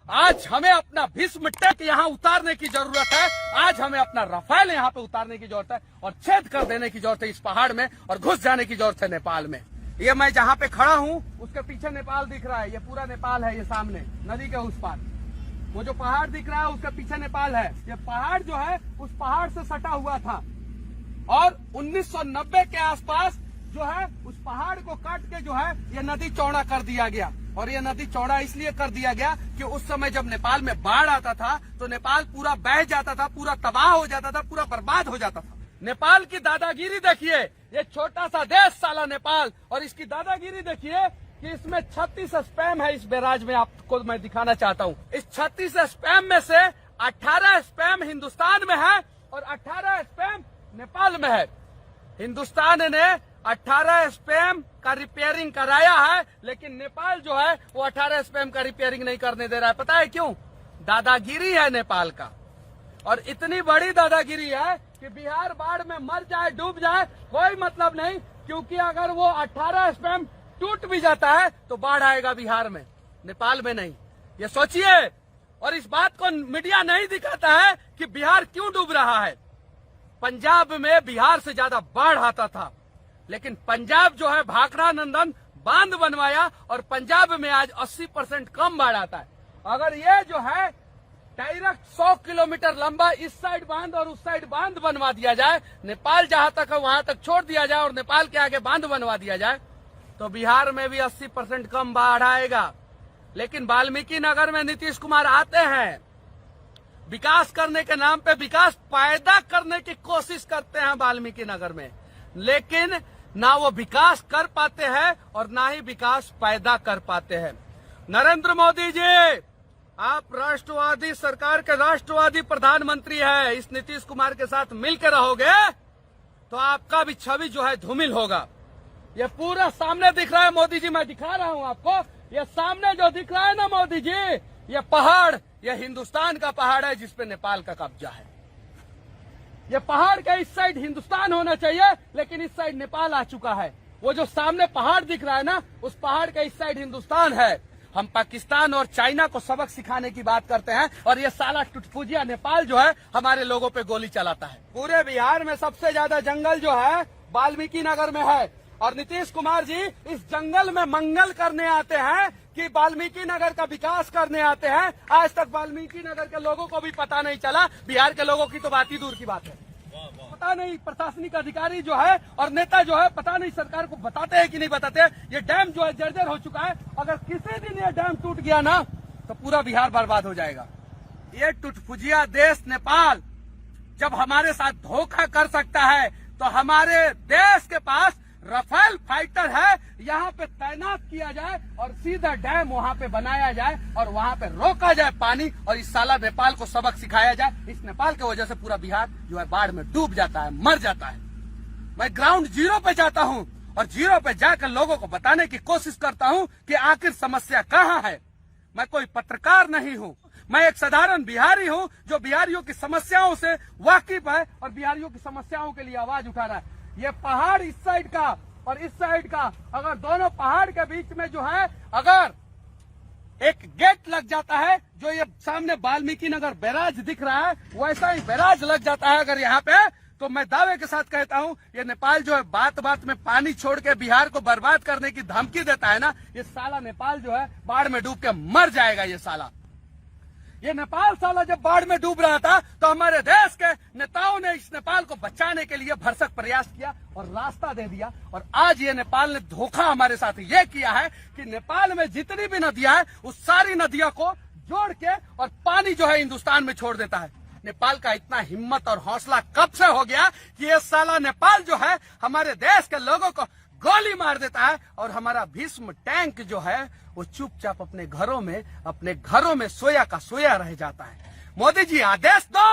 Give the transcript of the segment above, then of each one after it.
आज हमें अपना भीष्म टैंक यहाँ उतारने की जरूरत है। आज हमें अपना राफेल यहाँ पे उतारने की जरूरत है और छेद कर देने की जरूरत है इस पहाड़ में और घुस जाने की जरूरत है नेपाल में। ये मैं जहाँ पे खड़ा हूँ उसके पीछे नेपाल दिख रहा है, ये पूरा नेपाल है। ये सामने नदी के उस पार वो जो पहाड़ दिख रहा है उसके पीछे नेपाल है। ये पहाड़ जो है उस पहाड़ से सटा हुआ था और 1990 के आसपास जो है उस पहाड़ को काट के जो है ये नदी चौड़ा कर दिया गया। और ये नदी चौड़ा इसलिए कर दिया गया कि उस समय जब नेपाल में बाढ़ आता था तो नेपाल पूरा बह जाता था, पूरा तबाह हो जाता था, पूरा बर्बाद हो जाता था। नेपाल की दादागिरी देखिए, ये छोटा सा देश साला नेपाल, और इसकी दादागिरी देखिए कि इसमें 36 स्पैम है। इस बैराज में आपको मैं दिखाना चाहता हूँ। इस 36 स्पैम में से 18 स्पैम हिंदुस्तान में है और 18 स्पैम नेपाल में है। हिंदुस्तान ने 18 स्पैम का रिपेयरिंग कराया है, लेकिन नेपाल जो है वो 18 स्पैम का रिपेयरिंग नहीं करने दे रहा है। पता है क्यों? दादागिरी है नेपाल का। और इतनी बड़ी दादागिरी है कि बिहार बाढ़ में मर जाए, डूब जाए, कोई मतलब नहीं, क्योंकि अगर वो 18 स्पैम टूट भी जाता है तो बाढ़ आएगा बिहार में, नेपाल में नहीं। ये सोचिए। और इस बात को मीडिया नहीं दिखाता है कि बिहार क्यों डूब रहा है। पंजाब में बिहार से ज्यादा बाढ़ आता था, लेकिन पंजाब जो है भाखड़ा नंदन बांध बनवाया और पंजाब में आज 80% कम बाढ़ आता है। अगर ये जो है डायरेक्ट 100 किलोमीटर लंबा इस साइड बांध और उस साइड बांध बनवा दिया जाए, नेपाल जहां तक है वहां तक छोड़ दिया जाए और नेपाल के आगे बांध बनवा दिया जाए, तो बिहार में भी 80% कम बाढ़ आएगा। लेकिन वाल्मीकि नगर में नीतीश कुमार आते हैं, विकास करने के नाम पे विकास पैदा करने की कोशिश करते हैं वाल्मीकि नगर में, लेकिन ना वो विकास कर पाते हैं और ना ही विकास पैदा कर पाते हैं। नरेंद्र मोदी जी, आप राष्ट्रवादी सरकार के राष्ट्रवादी प्रधानमंत्री है। इस नीतीश कुमार के साथ मिलकर रहोगे तो आपका भी छवि जो है धूमिल होगा। ये पूरा सामने दिख रहा है मोदी जी, मैं दिखा रहा हूं आपको। ये सामने जो दिख रहा है ना मोदी जी, ये पहाड़, ये हिंदुस्तान का पहाड़ है जिसपे नेपाल का कब्जा है। ये पहाड़ के इस साइड हिंदुस्तान होना चाहिए, लेकिन इस साइड नेपाल आ चुका है। वो जो सामने पहाड़ दिख रहा है ना, उस पहाड़ के इस साइड हिंदुस्तान है। हम पाकिस्तान और चाइना को सबक सिखाने की बात करते हैं और ये साला टुटपुजिया नेपाल जो है हमारे लोगों पे गोली चलाता है। पूरे बिहार में सबसे ज्यादा जंगल जो है वाल्मीकि नगर में है और नीतीश कुमार जी इस जंगल में मंगल करने आते हैं कि वाल्मीकि नगर का विकास करने आते हैं। आज तक वाल्मीकि नगर के लोगों को भी पता नहीं चला, बिहार के लोगों की तो बात ही दूर की बात है। पता नहीं प्रशासनिक अधिकारी जो है और नेता जो है, पता नहीं सरकार को बताते हैं कि नहीं बताते। ये डैम जो है जर्जर हो चुका है। अगर किसी दिन ये डैम टूट गया ना तो पूरा बिहार बर्बाद हो जाएगा। ये टुटपुजिया देश नेपाल जब हमारे साथ धोखा कर सकता है तो हमारे देश के पास राफेल फाइटर है, यहाँ पे तैनात किया जाए और सीधा डैम वहाँ पे बनाया जाए और वहाँ पे रोका जाए पानी और इस साला नेपाल को सबक सिखाया जाए। इस नेपाल की वजह से पूरा बिहार जो है बाढ़ में डूब जाता है, मर जाता है। मैं ग्राउंड जीरो पे जाता हूँ और जीरो पे जाकर लोगों को बताने की कोशिश करता हूँ कि आखिर समस्या कहाँ है। मैं कोई पत्रकार नहीं हूँ, मैं एक साधारण बिहारी हूँ जो बिहारियों की समस्याओं से वाकिफ है और बिहारियों की समस्याओं के लिए आवाज उठा रहा है। ये पहाड़ इस साइड का और इस साइड का, अगर दोनों पहाड़ के बीच में जो है अगर एक गेट लग जाता है, जो ये सामने वाल्मीकि नगर बैराज दिख रहा है वैसा ही बैराज लग जाता है अगर यहाँ पे, तो मैं दावे के साथ कहता हूँ ये नेपाल जो है बात बात में पानी छोड़ के बिहार को बर्बाद करने की धमकी देता है ना, ये साला नेपाल जो है बाढ़ में डूब के मर जाएगा। ये साला, ये नेपाल साला जब बाढ़ में डूब रहा था तो हमारे देश के नेताओं ने इस नेपाल को बचाने के लिए भरसक प्रयास किया और रास्ता दे दिया। और आज ये नेपाल ने धोखा हमारे साथ ये किया है कि नेपाल में जितनी भी नदियां हैं उस सारी नदियों को जोड़ के और पानी जो है हिंदुस्तान में छोड़ देता है। नेपाल का इतना हिम्मत और हौसला कब से हो गया कि ये साला नेपाल जो है हमारे देश के लोगों को गोली मार देता है और हमारा भीष्म टैंक जो है वो चुपचाप अपने घरों में सोया का सोया रह जाता है। मोदी जी आदेश दो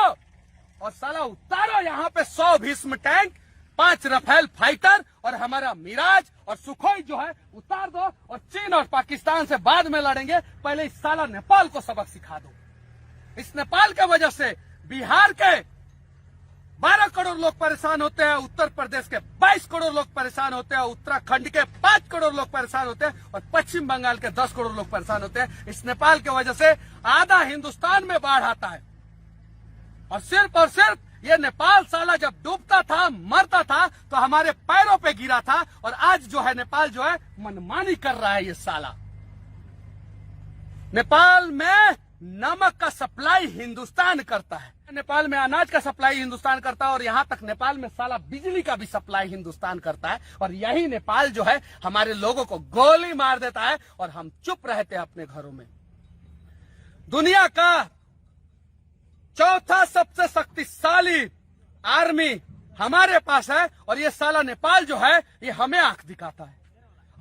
और साला उतारो यहाँ पे 100 भीष्म टैंक, 5 राफेल फाइटर और हमारा मिराज और सुखोई जो है उतार दो और चीन और पाकिस्तान से बाद में लड़ेंगे। पहले इस साला नेपाल को सबक सिखा दो। इस नेपाल की वजह से बिहार के 12 करोड़ लोग परेशान होते हैं, उत्तर प्रदेश के 22 करोड़ लोग परेशान होते हैं, उत्तराखंड के 5 करोड़ लोग परेशान होते हैं और पश्चिम बंगाल के 10 करोड़ लोग परेशान होते हैं। इस नेपाल की वजह से आधा हिंदुस्तान में बाढ़ आता है और सिर्फ ये नेपाल साला जब डूबता था, मरता था तो हमारे पैरों पे गिरा था और आज जो है नेपाल जो है मनमानी कर रहा है। ये साला नेपाल में नमक का सप्लाई हिंदुस्तान करता है, नेपाल में अनाज का सप्लाई हिंदुस्तान करता है और यहाँ तक नेपाल में साला बिजली का भी सप्लाई हिंदुस्तान करता है। और यही नेपाल जो है हमारे लोगों को गोली मार देता है और हम चुप रहते हैं अपने घरों में। दुनिया का चौथा सबसे शक्तिशाली आर्मी हमारे पास है और ये साला नेपाल जो है ये हमें आंख दिखाता है।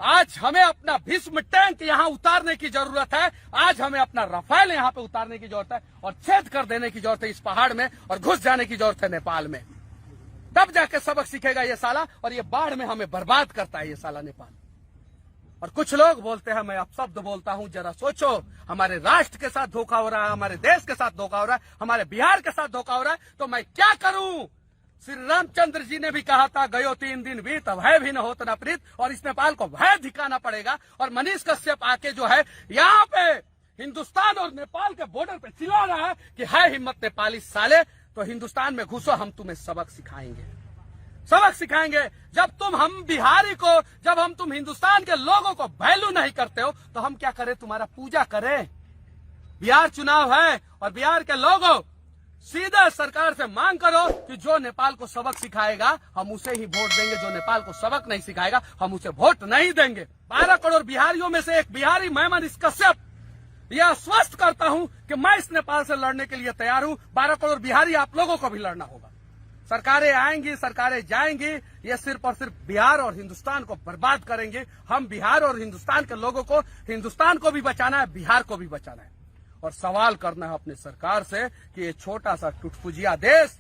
आज हमें अपना भीष्म टैंक यहाँ उतारने की जरूरत है, आज हमें अपना रफाल यहाँ पे उतारने की जरूरत है और छेद कर देने की जरूरत है इस पहाड़ में और घुस जाने की जरूरत है नेपाल में। तब जाके सबक सीखेगा ये साला और ये बाढ़ में हमें बर्बाद करता है ये साला नेपाल। और कुछ लोग बोलते हैं, मैं अपशब्द बोलता हूं, जरा सोचो, हमारे राष्ट्र के साथ धोखा हो रहा है, हमारे देश के साथ धोखा हो रहा है, हमारे बिहार के साथ धोखा हो रहा है, तो मैं क्या करूं? श्री रामचंद्र जी ने भी कहा था, गयो 3 दिन बीत भय भी न होत न प्रीत, और इस नेपाल को भय दिखाना पड़ेगा। और मनीष कश्यप आके जो है यहाँ पे हिंदुस्तान और नेपाल के बॉर्डर पे चिल्ला रहा है कि है हिम्मत नेपाली साले, तो हिंदुस्तान में घुसो, हम तुम्हें सबक सिखाएंगे, सबक सिखाएंगे। जब तुम हिंदुस्तान के लोगों को वैल्यू नहीं करते हो तो हम क्या करें, तुम्हारा पूजा करें? बिहार चुनाव है और बिहार के लोगों सीधा सरकार से मांग करो कि जो नेपाल को सबक सिखाएगा हम उसे ही वोट देंगे, जो नेपाल को सबक नहीं सिखाएगा हम उसे वोट नहीं देंगे। 12 करोड़ बिहारियों में से एक बिहारी मैं मनीष कश्यप यह आश्वस्त करता हूं कि मैं इस नेपाल से लड़ने के लिए तैयार हूं। 12 करोड़ बिहारी आप लोगों को भी लड़ना होगा। सरकारें आएंगी, सरकारें जाएंगी, ये सिर्फ और सिर्फ बिहार और हिंदुस्तान को बर्बाद करेंगे। हम बिहार और हिंदुस्तान के लोगों को, हिंदुस्तान को भी बचाना है, बिहार को भी बचाना है। और सवाल करना है अपनी सरकार से कि ये छोटा सा टुटपुजिया देश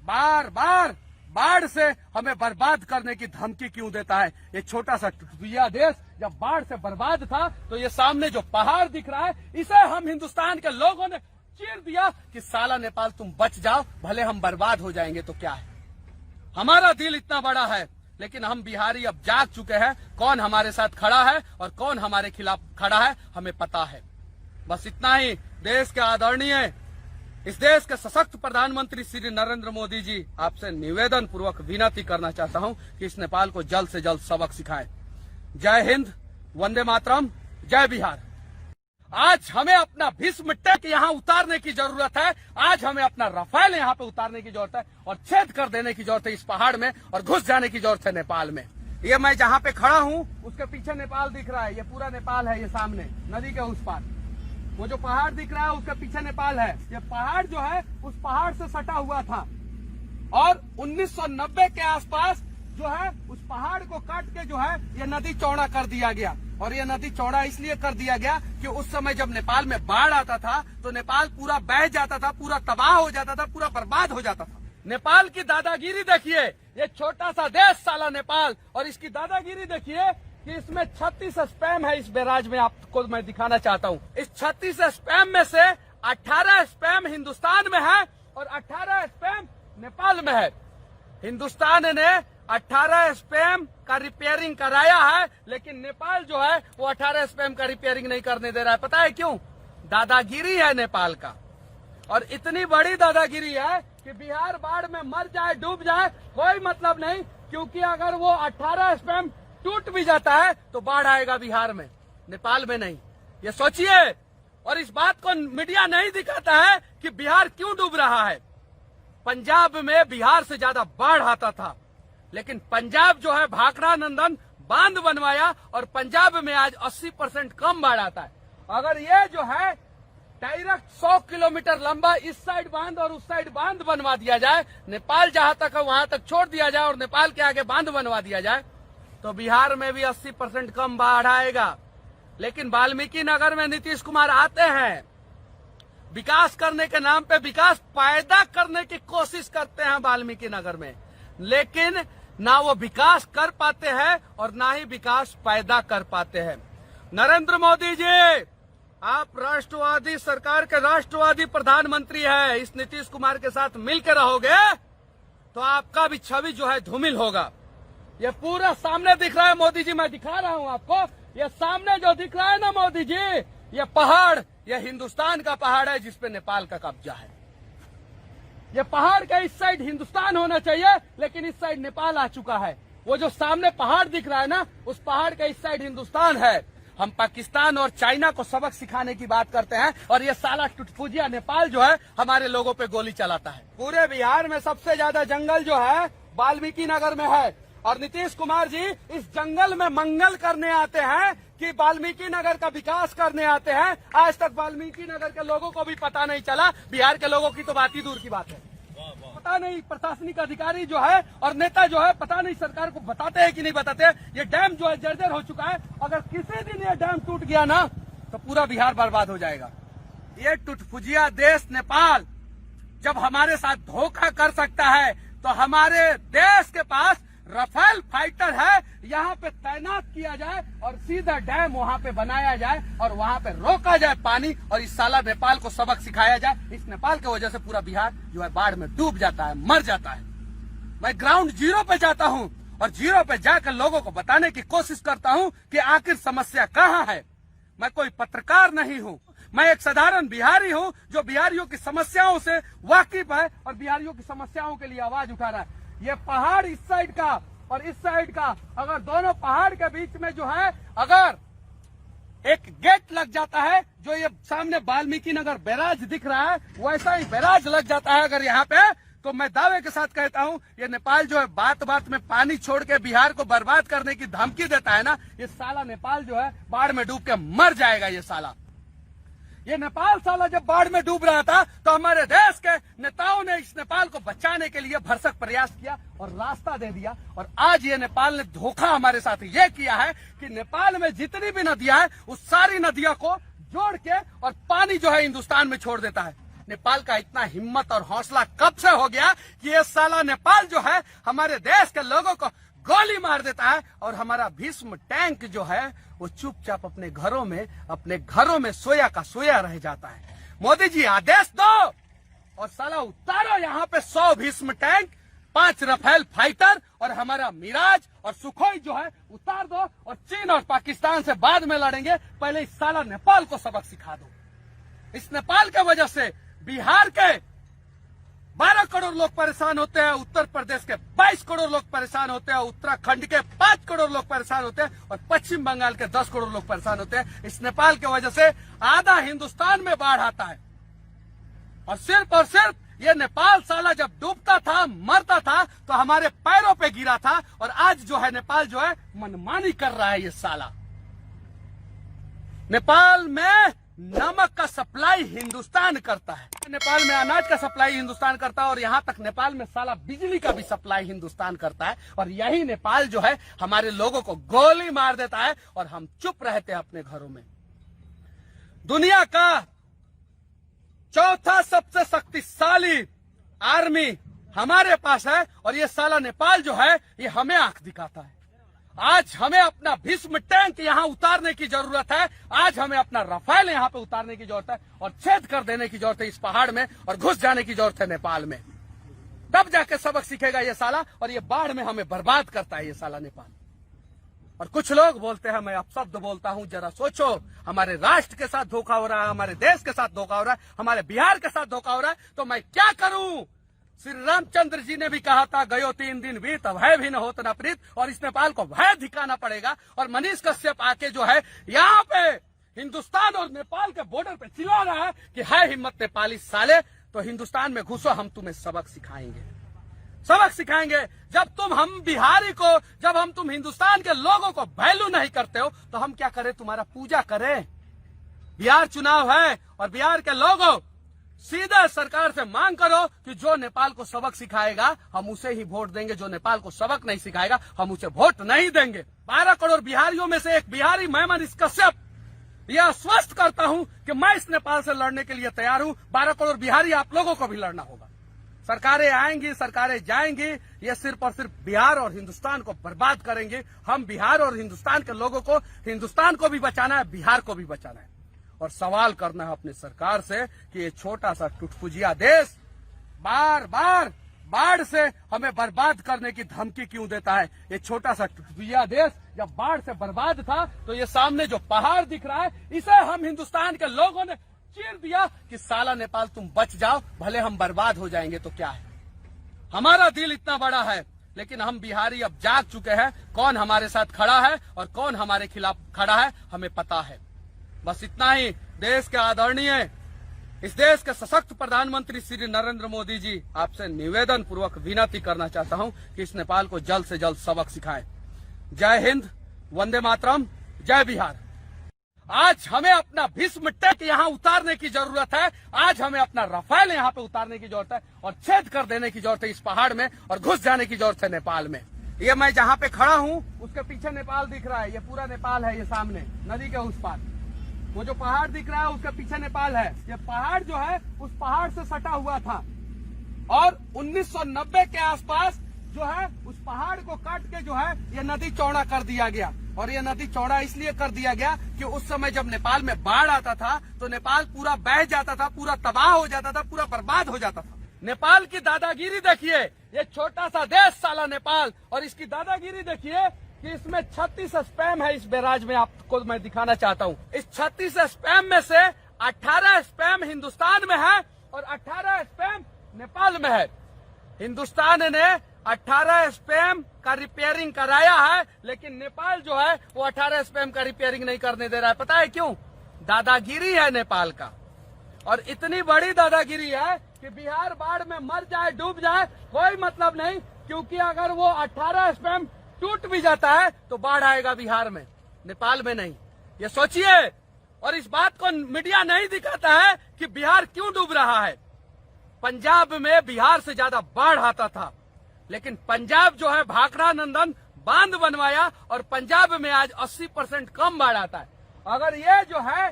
बार बार बाढ़ से हमें बर्बाद करने की धमकी क्यों देता है? ये छोटा सा टुटपुजिया देश जब बाढ़ से बर्बाद था तो ये सामने जो पहाड़ दिख रहा है, इसे हम हिंदुस्तान के लोगों ने चीर दिया कि साला नेपाल तुम बच जाओ, भले हम बर्बाद हो जाएंगे तो क्या है। हमारा दिल इतना बड़ा है, लेकिन हम बिहारी अब जाग चुके हैं कौन हमारे साथ खड़ा है और कौन हमारे खिलाफ खड़ा है, हमें पता है। बस इतना ही। देश के आदरणीय, इस देश के सशक्त प्रधानमंत्री श्री नरेंद्र मोदी जी, आपसे निवेदन पूर्वक विनती करना चाहता हूं कि इस नेपाल को जल्द से जल्द सबक सिखाएं। जय हिंद, वंदे मातरम, जय बिहार। आज हमें अपना भीष्म टैंक यहाँ उतारने की जरूरत है, आज हमें अपना रफाल यहाँ पे उतारने की जरूरत है और छेद कर देने की जरूरत है इस पहाड़ में और घुस जाने की जरूरत है नेपाल में। ये मैं जहाँ पे खड़ा हूँ उसके पीछे नेपाल दिख रहा है, ये पूरा नेपाल है। ये सामने नदी के उस पार वो जो पहाड़ दिख रहा है उसके पीछे नेपाल है। ये पहाड़ जो है उस पहाड़ से सटा हुआ था और 1990 के आसपास जो है उस पहाड़ को काट के जो है ये नदी चौड़ा कर दिया गया। और ये नदी चौड़ा इसलिए कर दिया गया कि उस समय जब नेपाल में बाढ़ आता था तो नेपाल पूरा बह जाता था, पूरा तबाह हो जाता था, पूरा बर्बाद हो जाता था। नेपाल की दादागिरी देखिए, ये छोटा सा देश साला नेपाल, और इसकी दादागिरी देखिए कि इसमें 36 स्पैम है। इस बैराज में आपको मैं दिखाना चाहता हूँ, इस 36 स्पैम में से 18 स्पैम हिंदुस्तान में है और 18 स्पैम नेपाल में है। हिंदुस्तान ने 18 स्पैम का रिपेयरिंग कराया है, लेकिन नेपाल जो है वो 18 स्पैम का रिपेयरिंग नहीं करने दे रहा है। पता है क्यों? दादागिरी है नेपाल का। और इतनी बड़ी दादागिरी है कि बिहार बाढ़ में मर जाए, डूब जाए, कोई मतलब नहीं, क्योंकि अगर वो 18 स्पैम टूट भी जाता है तो बाढ़ आएगा बिहार में, नेपाल में नहीं। ये सोचिए। और इस बात को मीडिया नहीं दिखाता है कि बिहार क्यों डूब रहा है। पंजाब में बिहार से ज्यादा बाढ़ आता था, लेकिन पंजाब जो है भाखड़ा नंदन बांध बनवाया और पंजाब में आज 80% कम बाढ़ आता है। अगर ये जो है डायरेक्ट 100 किलोमीटर लंबा इस साइड बांध और उस साइड बांध बनवा दिया जाए, नेपाल जहां तक है वहां तक छोड़ दिया जाए और नेपाल के आगे बांध बनवा दिया जाए, तो बिहार में भी 80% कम बाढ़ आएगा। लेकिन वाल्मीकि नगर में नीतीश कुमार आते हैं, विकास करने के नाम पे विकास पैदा करने की कोशिश करते हैं वाल्मीकि नगर में, लेकिन ना वो विकास कर पाते हैं और ना ही विकास पैदा कर पाते हैं। नरेंद्र मोदी जी, आप राष्ट्रवादी सरकार के राष्ट्रवादी प्रधानमंत्री हैं, इस नीतीश कुमार के साथ मिलकर रहोगे तो आपका भी छवि जो है धूमिल होगा। ये पूरा सामने दिख रहा है मोदी जी, मैं दिखा रहा हूं आपको। ये सामने जो दिख रहा है ना मोदी जी, ये पहाड़, ये हिंदुस्तान का पहाड़ है जिसपे नेपाल का कब्जा है। ये पहाड़ के इस साइड हिंदुस्तान होना चाहिए, लेकिन इस साइड नेपाल आ चुका है। वो जो सामने पहाड़ दिख रहा है ना, उस पहाड़ के इस साइड हिंदुस्तान है। हम पाकिस्तान और चाइना को सबक सिखाने की बात करते हैं, और ये साला टुटफुजिया नेपाल जो है हमारे लोगों पे गोली चलाता है। पूरे बिहार में सबसे ज्यादा जंगल जो है वाल्मीकि नगर में है, और नीतीश कुमार जी इस जंगल में मंगल करने आते हैं कि वाल्मीकि नगर का विकास करने आते हैं। आज तक वाल्मीकि नगर के लोगों को भी पता नहीं चला। बिहार के लोगों की तो बात ही दूर की बात है। पता नहीं प्रशासनिक अधिकारी जो है और नेता जो है, पता नहीं सरकार को बताते हैं कि नहीं बताते। ये डैम जो है जर्जर हो चुका है। अगर किसी दिन ये डैम टूट गया ना, तो पूरा बिहार बर्बाद हो जाएगा। ये टुटफुजिया देश नेपाल जब हमारे साथ धोखा कर सकता है, तो हमारे देश के पास राफेल फाइटर है, यहाँ पे तैनात किया जाए और सीधा डैम वहाँ पे बनाया जाए और वहाँ पे रोका जाए पानी, और इस साला नेपाल को सबक सिखाया जाए। इस नेपाल की वजह से पूरा बिहार जो है बाढ़ में डूब जाता है, मर जाता है। मैं ग्राउंड जीरो पे जाता हूँ और जीरो पे जाकर लोगों को बताने की कोशिश करता हूँ कि आखिर समस्या कहाँ है। मैं कोई पत्रकार नहीं हूँ, मैं एक साधारण बिहारी हूँ जो बिहारियों की समस्याओं से वाकिफ है और बिहारियों की समस्याओं के लिए आवाज उठा रहा है। ये पहाड़ इस साइड का और इस साइड का, अगर दोनों पहाड़ के बीच में जो है अगर एक गेट लग जाता है, जो ये सामने वाल्मीकि नगर बैराज दिख रहा है, वैसा ही बैराज लग जाता है अगर यहाँ पे, तो मैं दावे के साथ कहता हूँ ये नेपाल जो है बात बात में पानी छोड़ के बिहार को बर्बाद करने की धमकी देता है ना, ये साला नेपाल जो है बाढ़ में डूब के मर जाएगा। ये साला, ये नेपाल साला जब बाढ़ में डूब रहा था तो हमारे देश के नेताओं ने इस नेपाल को बचाने के लिए भरसक प्रयास किया और रास्ता दे दिया। और आज ये नेपाल ने धोखा हमारे साथ ये किया है कि नेपाल में जितनी भी नदियां हैं उस सारी नदियों को जोड़ के और पानी जो है हिंदुस्तान में छोड़ देता है। नेपाल का इतना हिम्मत और हौसला कब से हो गया कि ये साला नेपाल जो है हमारे देश के लोगों को गोली मार देता है, और हमारा भीष्म टैंक जो है वो चुपचाप अपने घरों में सोया का सोया रह जाता है। मोदी जी आदेश दो और साला उतारो यहाँ पे 100 भीष्म टैंक, 5 राफेल फाइटर और हमारा मिराज और सुखोई जो है उतार दो, और चीन और पाकिस्तान से बाद में लड़ेंगे। पहले इस साला नेपाल को सबक सिखा दो। इस नेपाल की वजह से बिहार के 12 करोड़ लोग परेशान होते हैं, उत्तर प्रदेश के 22 करोड़ लोग परेशान होते हैं, उत्तराखंड के 5 करोड़ लोग परेशान होते हैं, और पश्चिम बंगाल के 10 करोड़ लोग परेशान होते हैं। इस नेपाल की वजह से आधा हिंदुस्तान में बाढ़ आता है, और सिर्फ ये नेपाल साला जब डूबता था, मरता था, तो हमारे पैरों पे गिरा था, और आज जो है नेपाल जो है मनमानी कर रहा है। ये साला नेपाल में नमक का सप्लाई हिंदुस्तान करता है, नेपाल में अनाज का सप्लाई हिंदुस्तान करता है, और यहाँ तक नेपाल में साला बिजली का भी सप्लाई हिंदुस्तान करता है। और यही नेपाल जो है हमारे लोगों को गोली मार देता है और हम चुप रहते हैं अपने घरों में। दुनिया का चौथा सबसे शक्तिशाली आर्मी हमारे पास है, और ये साला नेपाल जो है ये हमें आंख दिखाता है। आज हमें अपना भीष्म टैंक यहाँ उतारने की जरूरत है, आज हमें अपना राफेल यहाँ पे उतारने की जरूरत है, और छेद कर देने की जरूरत है इस पहाड़ में, और घुस जाने की जरूरत है नेपाल में। तब जाके सबक सीखेगा ये साला, और ये बाढ़ में हमें बर्बाद करता है ये साला नेपाल। और कुछ लोग बोलते हैं मैं अपशब्द बोलता हूं, जरा सोचो, हमारे राष्ट्र के साथ धोखा हो रहा है, हमारे देश के साथ धोखा हो रहा है, हमारे बिहार के साथ धोखा हो रहा है, तो मैं क्या करूं? श्री रामचंद्र जी ने भी कहा था, गयो 3 दिन बीत भय भी न होत न प्रीत, और इस नेपाल को भय दिखाना पड़ेगा। और मनीष कश्यप आके जो है यहाँ पे हिंदुस्तान और नेपाल के बॉर्डर पे चिल्ला रहा है कि है हिम्मत नेपाली साले, तो हिंदुस्तान में घुसो, हम तुम्हें सबक सिखाएंगे। जब हम बिहारी को, जब तुम हिंदुस्तान के लोगों को वैल्यू नहीं करते हो, तो हम क्या करें? तुम्हारा पूजा करें? बिहार चुनाव है, और बिहार के लोगों सीधा सरकार से मांग करो कि जो नेपाल को सबक सिखाएगा हम उसे ही वोट देंगे, जो नेपाल को सबक नहीं सिखाएगा हम उसे वोट नहीं देंगे। 12 करोड़ बिहारियों में से एक बिहारी मैं मनीष कश्यप यह आश्वस्त करता हूं कि मैं इस नेपाल से लड़ने के लिए तैयार हूं। 12 करोड़ बिहारी आप लोगों को भी लड़ना होगा। सरकारें आएंगी, सरकारें जाएंगी, ये सिर्फ और सिर्फ बिहार और हिंदुस्तान को बर्बाद करेंगे। हम बिहार और हिंदुस्तान के लोगों को, हिंदुस्तान को भी बचाना है, बिहार को भी बचाना है, और सवाल करना है अपनी सरकार से कि ये छोटा सा टुटफुजिया देश बार बार बाढ़ से हमें बर्बाद करने की धमकी क्यों देता है? ये छोटा सा टुकड़ा देश जब बाढ़ से बर्बाद था तो ये सामने जो पहाड़ दिख रहा है इसे हम हिंदुस्तान के लोगों ने चीर दिया कि साला नेपाल तुम बच जाओ, भले हम बर्बाद हो जाएंगे तो क्या है। हमारा दिल इतना बड़ा है, लेकिन हम बिहारी अब जाग चुके हैं कौन हमारे साथ खड़ा है और कौन हमारे खिलाफ खड़ा है, हमें पता है। बस इतना ही। देश के आदरणीय, इस देश के सशक्त प्रधानमंत्री श्री नरेंद्र मोदी जी, आपसे निवेदन पूर्वक विनती करना चाहता हूं कि इस नेपाल को जल्द से जल्द सबक सिखाएं। जय हिंद, वंदे मातरम, जय बिहार। आज हमें अपना भीष्म टैंक यहाँ उतारने की जरूरत है। आज हमें अपना रफाल यहाँ पे उतारने की जरूरत है और छेद कर देने की जरूरत है इस पहाड़ में और घुस जाने की जरूरत है नेपाल में। ये मैं जहाँ पे खड़ा हूँ उसके पीछे नेपाल दिख रहा है, ये पूरा नेपाल है। ये सामने नदी के उस पार वो जो पहाड़ दिख रहा है उसके पीछे नेपाल है। ये पहाड़ जो है उस पहाड़ से सटा हुआ था और 1990 के आसपास जो है उस पहाड़ को काट के जो है ये नदी चौड़ा कर दिया गया। और ये नदी चौड़ा इसलिए कर दिया गया कि उस समय जब नेपाल में बाढ़ आता था तो नेपाल पूरा बह जाता था, पूरा तबाह हो जाता था, पूरा बर्बाद हो जाता था। नेपाल की दादागिरी देखिए, ये छोटा सा देश साला नेपाल, और इसकी दादागिरी देखिए कि इसमें 36 स्पैम है। इस बैराज में आपको मैं दिखाना चाहता हूँ। इस 36 स्पैम में से 18 स्पैम हिंदुस्तान में है और 18 स्पैम नेपाल में है। हिंदुस्तान ने 18 स्पैम का रिपेयरिंग कराया है, लेकिन नेपाल जो है वो 18 स्पैम का रिपेयरिंग नहीं करने दे रहा है। पता है क्यों? दादागिरी है नेपाल का। और इतनी बड़ी दादागिरी है कि बिहार बाढ़ में मर जाए, डूब जाए, कोई मतलब नहीं, क्योंकि अगर वो 18 स्पैम टूट भी जाता है तो बाढ़ आएगा बिहार में, नेपाल में नहीं। ये सोचिए। और इस बात को मीडिया नहीं दिखाता है कि बिहार क्यों डूब रहा है। पंजाब में बिहार से ज्यादा बाढ़ आता था, लेकिन पंजाब जो है भाखड़ा नंदन बांध बनवाया और पंजाब में आज 80% कम बाढ़ आता है। अगर ये जो है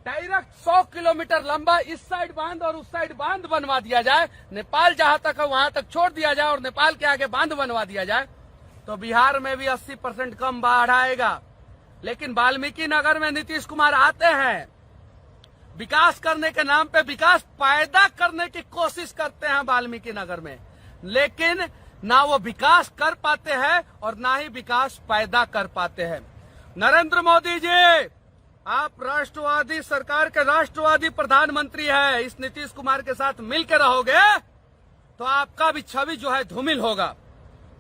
डायरेक्ट 100 किलोमीटर लंबा इस साइड बांध और उस साइड बांध बनवा दिया जाए, नेपाल जहां तक है वहां तक छोड़ दिया जाए और नेपाल के आगे बांध बनवा दिया जाए, तो बिहार में भी 80% कम बाढ़ आएगा। लेकिन वाल्मीकि नगर में नीतीश कुमार आते हैं, विकास करने के नाम पे विकास पैदा करने की कोशिश करते हैं वाल्मीकि नगर में, लेकिन ना वो विकास कर पाते हैं और ना ही विकास पैदा कर पाते हैं। नरेंद्र मोदी जी, आप राष्ट्रवादी सरकार के राष्ट्रवादी प्रधानमंत्री है। इस नीतीश कुमार के साथ मिलकर रहोगे तो आपका भी छवि जो है धूमिल होगा।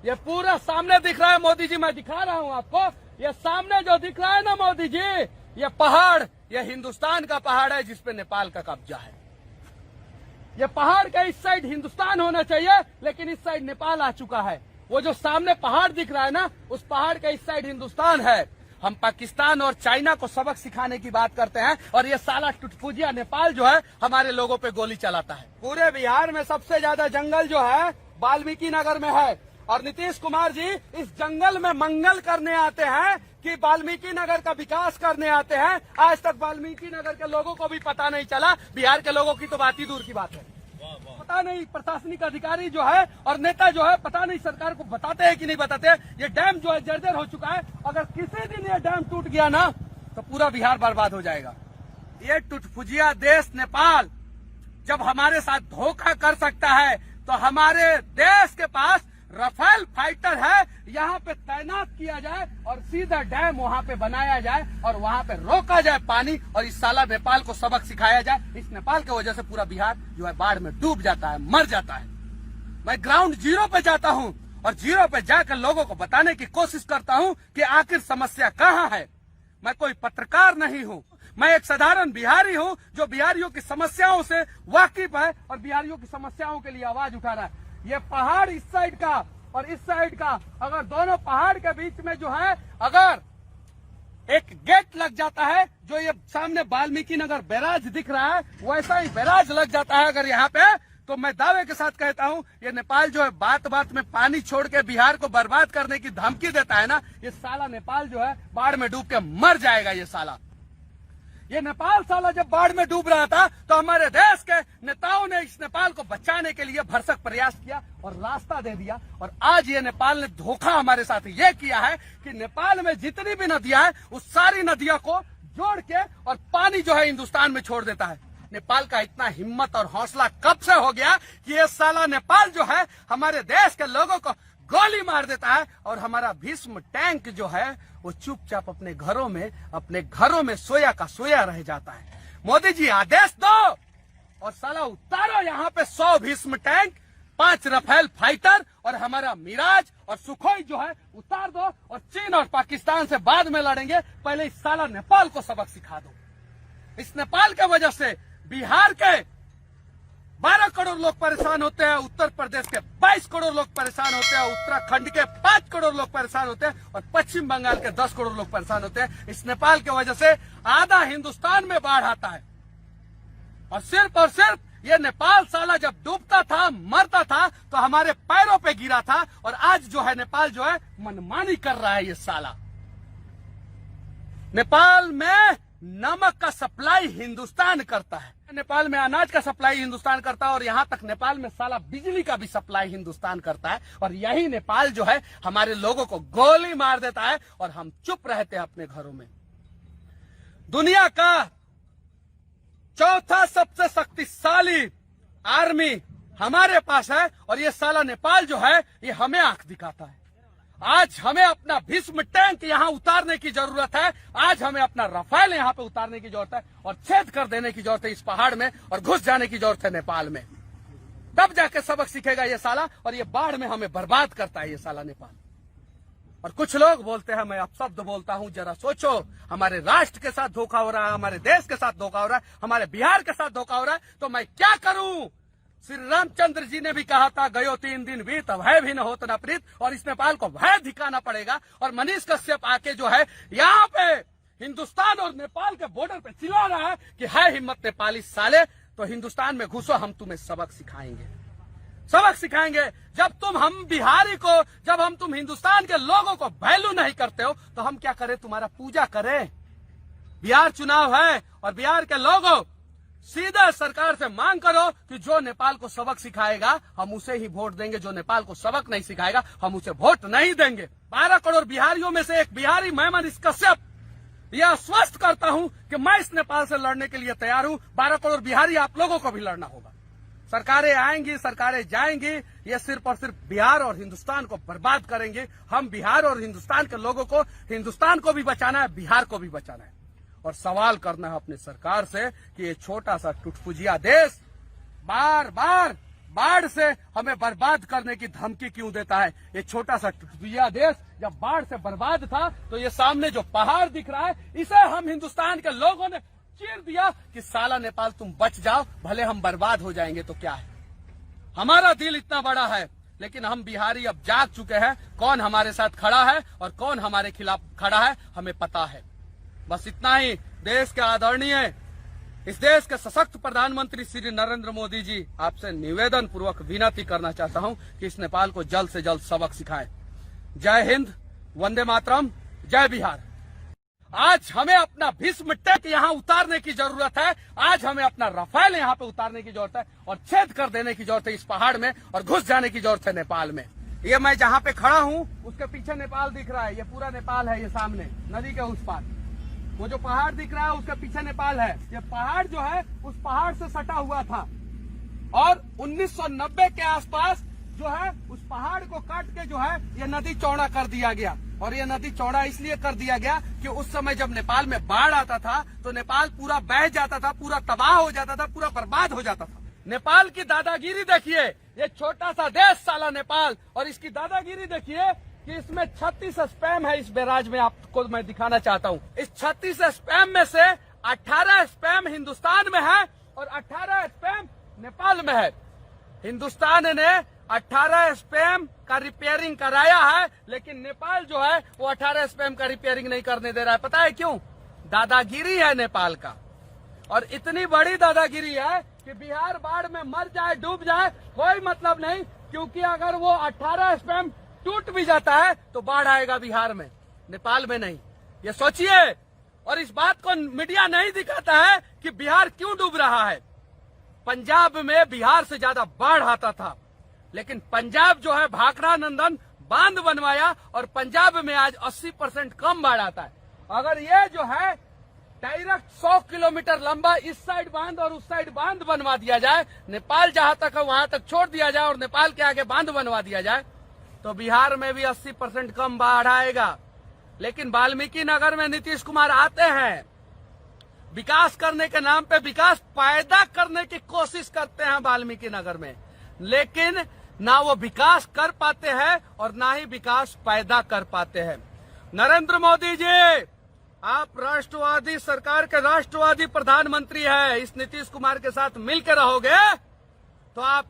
ये पूरा सामने दिख रहा है मोदी जी, मैं दिखा रहा हूँ आपको। ये सामने जो दिख रहा है ना मोदी जी, ये पहाड़, ये हिंदुस्तान का पहाड़ है जिसपे नेपाल का कब्जा है। ये पहाड़ का इस साइड हिंदुस्तान होना चाहिए, लेकिन इस साइड नेपाल आ चुका है। वो जो सामने पहाड़ दिख रहा है ना, उस पहाड़ का इस साइड हिंदुस्तान है। हम पाकिस्तान और चाइना को सबक सिखाने की बात करते हैं और ये साला टुटपुजिया नेपाल जो है हमारे लोगों पे गोली चलाता है। पूरे बिहार में सबसे ज्यादा जंगल जो है वाल्मीकि नगर में है और नीतीश कुमार जी इस जंगल में मंगल करने आते हैं कि वाल्मीकि नगर का विकास करने आते हैं। आज तक वाल्मीकि नगर के लोगों को भी पता नहीं चला, बिहार के लोगों की तो बात ही दूर की बात है। पता नहीं प्रशासनिक अधिकारी जो है और नेता जो है, पता नहीं सरकार को बताते हैं कि नहीं बताते। ये डैम जो है जर्जर हो चुका है, अगर किसी दिन ये डैम टूट गया ना तो पूरा बिहार बर्बाद हो जाएगा। ये टुटपुजिया देश नेपाल जब हमारे साथ धोखा कर सकता है तो हमारे देश के पास रफाल फाइटर है, यहाँ पे तैनात किया जाए और सीधा डैम वहाँ पे बनाया जाए और वहाँ पे रोका जाए पानी और इस साला नेपाल को सबक सिखाया जाए। इस नेपाल की वजह से पूरा बिहार जो है बाढ़ में डूब जाता है, मर जाता है। मैं ग्राउंड जीरो पे जाता हूँ और जीरो पे जाकर लोगों को बताने की कोशिश करता हूँ कि आखिर समस्या कहाँ है। मैं कोई पत्रकार नहीं हूँ, मैं एक साधारण बिहारी हूँ जो बिहारियों की समस्याओं से वाकिफ है और बिहारियों की समस्याओं के लिए आवाज उठा रहा है। ये पहाड़ इस साइड का और इस साइड का, अगर दोनों पहाड़ के बीच में जो है अगर एक गेट लग जाता है, जो ये सामने वाल्मीकि नगर बैराज दिख रहा है वैसा ही बैराज लग जाता है अगर यहाँ पे, तो मैं दावे के साथ कहता हूँ ये नेपाल जो है बात बात में पानी छोड़ के बिहार को बर्बाद करने की धमकी देता है ना, ये साला नेपाल जो है बाढ़ में डूब के मर जाएगा। ये साला, ये नेपाल साला जब बाढ़ में डूब रहा था तो हमारे देश के नेताओं ने इस नेपाल को बचाने के लिए भरसक प्रयास किया और रास्ता दे दिया। और आज ये नेपाल ने धोखा हमारे साथ ये किया है कि नेपाल में जितनी भी नदियां हैं उस सारी नदियों को जोड़ के और पानी जो है हिंदुस्तान में छोड़ देता है। नेपाल का इतना हिम्मत और हौसला कब से हो गया कि ये साला नेपाल जो है हमारे देश के लोगों को गोली मार देता है और हमारा भीष्म टैंक जो है वो चुपचाप अपने घरों में सोया का सोया रह जाता है। मोदी जी आदेश दो और साला उतारो यहाँ पे 100 भीष्म टैंक, 5 रफेल फाइटर और हमारा मिराज और सुखोई जो है उतार दो और चीन और पाकिस्तान से बाद में लड़ेंगे। पहले इस साला नेपाल को सबक सिखा दो। इस नेपाल के वजह से बिहार के 12 करोड़ लोग परेशान होते हैं, उत्तर प्रदेश के 22 करोड़ लोग परेशान होते हैं, उत्तराखंड के 5 करोड़ लोग परेशान होते हैं और पश्चिम बंगाल के 10 करोड़ लोग परेशान होते हैं। इस नेपाल की वजह से आधा हिंदुस्तान में बाढ़ आता है और सिर्फ ये नेपाल साला जब डूबता था, मरता था तो हमारे पैरों पे गिरा था और आज जो है नेपाल जो है मनमानी कर रहा है। ये साला नेपाल में नमक का सप्लाई हिंदुस्तान करता है, नेपाल में अनाज का सप्लाई हिंदुस्तान करता है और यहाँ तक नेपाल में साला बिजली का भी सप्लाई हिंदुस्तान करता है। और यही नेपाल जो है हमारे लोगों को गोली मार देता है और हम चुप रहते हैं अपने घरों में। दुनिया का चौथा सबसे शक्तिशाली आर्मी हमारे पास है और ये साला नेपाल जो है ये हमें आंख दिखाता है। आज हमें अपना भीष्म टैंक यहाँ उतारने की जरूरत है, आज हमें अपना रफेल यहाँ पे उतारने की जरूरत है और छेद कर देने की जरूरत है इस पहाड़ में और घुस जाने की जरूरत है नेपाल में। तब जाके सबक सीखेगा ये साला और ये बाढ़ में हमें बर्बाद करता है ये साला नेपाल। और कुछ लोग बोलते हैं, मैं अपशब्द बोलता हूं, जरा सोचो, हमारे राष्ट्र के साथ धोखा हो रहा है, हमारे देश के साथ धोखा हो रहा है, हमारे बिहार के साथ धोखा हो रहा है, तो मैं क्या करूं? श्री रामचंद्र जी ने भी कहा था, गयो 3 दिन बीत भय भी न होत न प्रीत, और इस नेपाल को भय दिखाना पड़ेगा। और मनीष कश्यप आके जो है यहाँ पे हिंदुस्तान और नेपाल के बॉर्डर पे चिल्ला रहा है कि है हिम्मत नेपाली साले तो हिंदुस्तान में घुसो, हम तुम्हें सबक सिखाएंगे। जब तुम हिंदुस्तान के लोगों को वैल्यू नहीं करते हो तो हम क्या करें? तुम्हारा पूजा करें? बिहार चुनाव है और बिहार के लोगों सीधे सरकार से मांग करो कि जो नेपाल को सबक सिखाएगा हम उसे ही वोट देंगे, जो नेपाल को सबक नहीं सिखाएगा हम उसे वोट नहीं देंगे। 12 करोड़ बिहारियों में से एक बिहारी मैं मनीष कश्यप यह आश्वस्त करता हूं कि मैं इस नेपाल से लड़ने के लिए तैयार हूं। 12 करोड़ बिहारी आप लोगों को भी लड़ना होगा। सरकारें आएंगी, सरकारें जाएंगी, ये सिर्फ और सिर्फ बिहार और हिंदुस्तान को बर्बाद करेंगे। हम बिहार और हिंदुस्तान के लोगों को, हिंदुस्तान को भी बचाना है, बिहार को भी बचाना है। और सवाल करना है अपनी सरकार से कि ये छोटा सा टुटपुजिया देश बार बार बाढ़ से हमें बर्बाद करने की धमकी क्यों देता है? ये छोटा सा टुटपुजिया देश जब बाढ़ से बर्बाद था तो ये सामने जो पहाड़ दिख रहा है इसे हम हिंदुस्तान के लोगों ने चीर दिया कि साला नेपाल तुम बच जाओ, भले हम बर्बाद हो जाएंगे तो क्या है। हमारा दिल इतना बड़ा है, लेकिन हम बिहारी अब जाग चुके हैं कौन हमारे साथ खड़ा है और कौन हमारे खिलाफ खड़ा है, हमें पता है। बस इतना ही। देश के आदरणीय, इस देश के सशक्त प्रधानमंत्री श्री नरेंद्र मोदी जी, आपसे निवेदन पूर्वक विनती करना चाहता हूं कि इस नेपाल को जल्द से जल्द सबक सिखाएं। जय हिंद, वंदे मातरम, जय बिहार। आज हमें अपना भीष्म टैंक यहाँ उतारने की जरूरत है, आज हमें अपना रफेल यहाँ पे उतारने की जरूरत है और छेद कर देने की जरूरत है इस पहाड़ में और घुस जाने की जरूरत है नेपाल में। ये मैं जहाँ पे खड़ा हूँ उसके पीछे नेपाल दिख रहा है, ये पूरा नेपाल है। ये सामने नदी के उस पार वो जो पहाड़ दिख रहा है उसके पीछे नेपाल है। ये पहाड़ जो है उस पहाड़ से सटा हुआ था और 1990 के आसपास जो है उस पहाड़ को काट के जो है ये नदी चौड़ा कर दिया गया। और ये नदी चौड़ा इसलिए कर दिया गया कि उस समय जब नेपाल में बाढ़ आता था तो नेपाल पूरा बह जाता था, पूरा तबाह हो जाता था, पूरा बर्बाद हो जाता था। नेपाल की दादागिरी देखिए, ये छोटा सा देश साला नेपाल, और इसकी दादागिरी देखिए कि इसमें 36 स्पैम है। इस बैराज में आपको मैं दिखाना चाहता हूँ। इस 36 स्पैम में से 18 स्पैम हिंदुस्तान में है और 18 स्पैम नेपाल में है। हिंदुस्तान ने 18 स्पैम का रिपेयरिंग कराया है, लेकिन नेपाल जो है वो 18 स्पैम का रिपेयरिंग नहीं करने दे रहा है। पता है क्यों? दादागिरी है नेपाल का। और इतनी बड़ी दादागिरी है कि बिहार बाढ़ में मर जाए, डूब जाए, कोई मतलब नहीं, क्योंकि अगर वो 18 स्पैम टूट भी जाता है तो बाढ़ आएगा बिहार में, नेपाल में नहीं। ये सोचिए। और इस बात को मीडिया नहीं दिखाता है कि बिहार क्यों डूब रहा है। पंजाब में बिहार से ज्यादा बाढ़ आता था, लेकिन पंजाब जो है भाखड़ा नंदन बांध बनवाया और पंजाब में आज 80% कम बाढ़ आता है। अगर ये जो है डायरेक्ट 100 किलोमीटर लंबा इस साइड बांध और उस साइड बांध बनवा दिया जाए, नेपाल जहां तक है वहां तक छोड़ दिया जाए और नेपाल के आगे बांध बनवा दिया जाए, तो बिहार में भी 80% कम बाढ़ आएगा। लेकिन वाल्मीकि नगर में नीतीश कुमार आते हैं, विकास करने के नाम पे विकास पैदा करने की कोशिश करते हैं वाल्मीकि नगर में, लेकिन ना वो विकास कर पाते हैं और ना ही विकास पैदा कर पाते हैं। नरेंद्र मोदी जी, आप राष्ट्रवादी सरकार के राष्ट्रवादी प्रधानमंत्री हैं, इस नीतीश कुमार के साथ मिलकर रहोगे तो आप